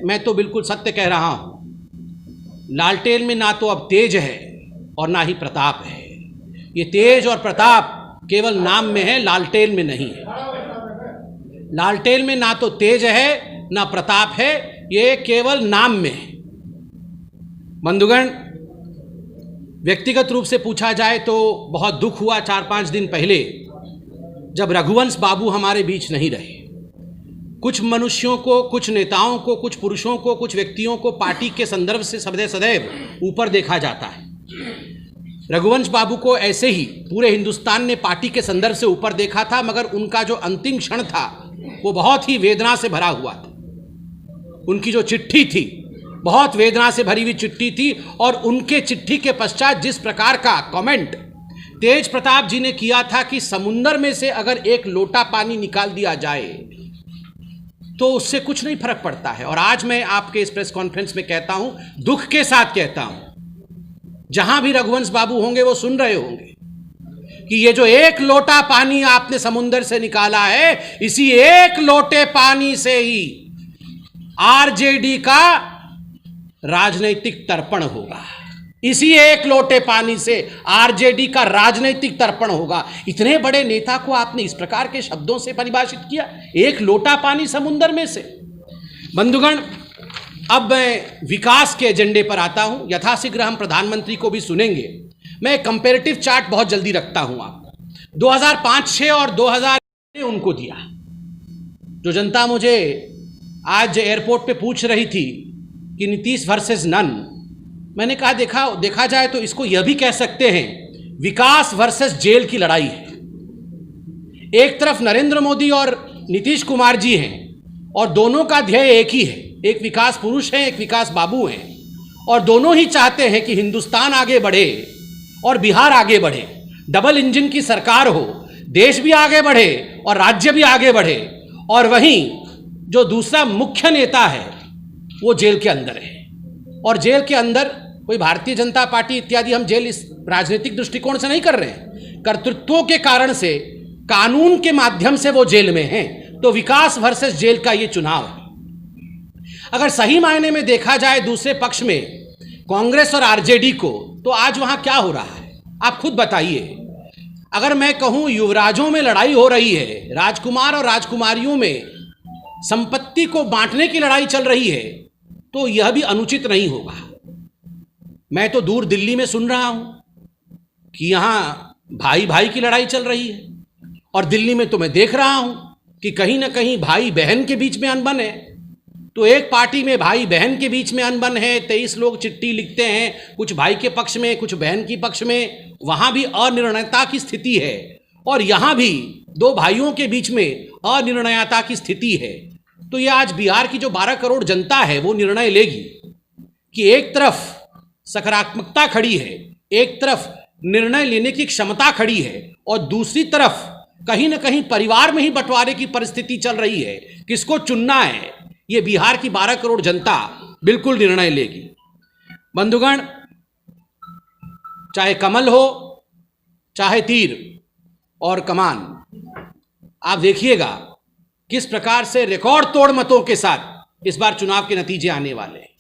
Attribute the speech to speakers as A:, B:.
A: मैं तो बिल्कुल सत्य कह रहा हूं, लालटेन में ना तो अब तेज है और ना ही प्रताप है। ये तेज और प्रताप केवल नाम में है, लालटेन में नहीं है। लालटेन में ना तो तेज है ना प्रताप है, ये केवल नाम में है। बंधुगण, व्यक्तिगत रूप से पूछा जाए तो बहुत दुख हुआ 4-5 दिन पहले जब रघुवंश बाबू हमारे बीच नहीं रहे। कुछ मनुष्यों को, कुछ नेताओं को, कुछ पुरुषों को, कुछ व्यक्तियों को पार्टी के संदर्भ से सदैव ऊपर देखा जाता है। रघुवंश बाबू को ऐसे ही पूरे हिंदुस्तान ने पार्टी के संदर्भ से ऊपर देखा था, मगर उनका जो अंतिम क्षण था वो बहुत ही वेदना से भरा हुआ था। उनकी जो चिट्ठी थी बहुत वेदना से भरी हुई चिट्ठी थी, और उनके चिट्ठी के पश्चात जिस प्रकार का कमेंट तेज प्रताप जी ने किया था कि समुंदर में से अगर एक लोटा पानी निकाल दिया जाए तो उससे कुछ नहीं फर्क पड़ता है। और आज मैं आपके इस प्रेस कॉन्फ्रेंस में कहता हूं, दुख के साथ कहता हूं, जहां भी रघुवंश बाबू होंगे वो सुन रहे होंगे कि ये जो एक लोटा पानी आपने समुंदर से निकाला है, इसी एक लोटे पानी से ही आरजेडी का राजनीतिक तर्पण होगा। इसी एक लोटे पानी से आरजेडी का राजनीतिक तर्पण होगा। इतने बड़े नेता को आपने इस प्रकार के शब्दों से परिभाषित किया, एक लोटा पानी समुंदर में से। बंधुगण, अब मैं विकास के एजेंडे पर आता हूं। यथाशीघ्र हम प्रधानमंत्री को भी सुनेंगे। मैं कंपैरेटिव चार्ट बहुत जल्दी रखता हूं आपका। 2005-6 और 2000 ने उनको दिया। जो जनता मुझे आज एयरपोर्ट पे पूछ रही थी कि नीतीश वर्सेस नन, मैंने कहा देखा जाए तो इसको यह भी कह सकते हैं विकास वर्सेस जेल की लड़ाई है। एक तरफ नरेंद्र मोदी और नीतीश कुमार जी हैं और दोनों का ध्येय एक ही है। एक विकास पुरुष हैं, एक विकास बाबू हैं, और दोनों ही चाहते हैं कि हिंदुस्तान आगे बढ़े और बिहार आगे बढ़े। डबल इंजन की सरकार हो, देश भी आगे बढ़े और राज्य भी आगे बढ़े। और वहीं जो दूसरा मुख्य नेता है वो जेल के अंदर है, और जेल के अंदर कोई भारतीय जनता पार्टी इत्यादि, हम जेल इस राजनीतिक दृष्टिकोण से नहीं कर रहे हैं, कर्तृत्वों के कारण से, कानून के माध्यम से वो जेल में हैं। तो विकास वर्सेस जेल का ये चुनाव है। अगर सही मायने में देखा जाए दूसरे पक्ष में कांग्रेस और आरजेडी को, तो आज वहां क्या हो रहा है आप खुद बताइए। अगर मैं कहूं युवराजों में लड़ाई हो रही है, राजकुमार और राजकुमारियों में संपत्ति को बांटने की लड़ाई चल रही है, तो यह भी अनुचित नहीं होगा। मैं तो दूर दिल्ली में सुन रहा हूं कि यहां भाई भाई की लड़ाई चल रही है, और दिल्ली में तो मैं देख रहा हूं कि कहीं ना कहीं भाई बहन के बीच में अनबन है। तो एक पार्टी में भाई बहन के बीच में अनबन है, 23 लोग चिट्ठी लिखते हैं, कुछ भाई के पक्ष में, कुछ बहन के पक्ष में, वहां भी अनिर्णयता की स्थिति है। और यहां भी दो भाइयों के बीच में अनिर्णयता की स्थिति है। तो यह आज बिहार की जो 12 करोड़ जनता है वो निर्णय लेगी कि एक तरफ सकारात्मकता खड़ी है, एक तरफ निर्णय लेने की क्षमता खड़ी है, और दूसरी तरफ कहीं ना कहीं परिवार में ही बंटवारे की परिस्थिति चल रही है। किसको चुनना है, ये बिहार की 12 करोड़ जनता बिल्कुल निर्णय लेगी। बंधुगण, चाहे कमल हो, चाहे तीर और कमान, आप देखिएगा किस प्रकार से रिकॉर्ड तोड़ मतों के साथ इस बार चुनाव के नतीजे आने वाले हैं।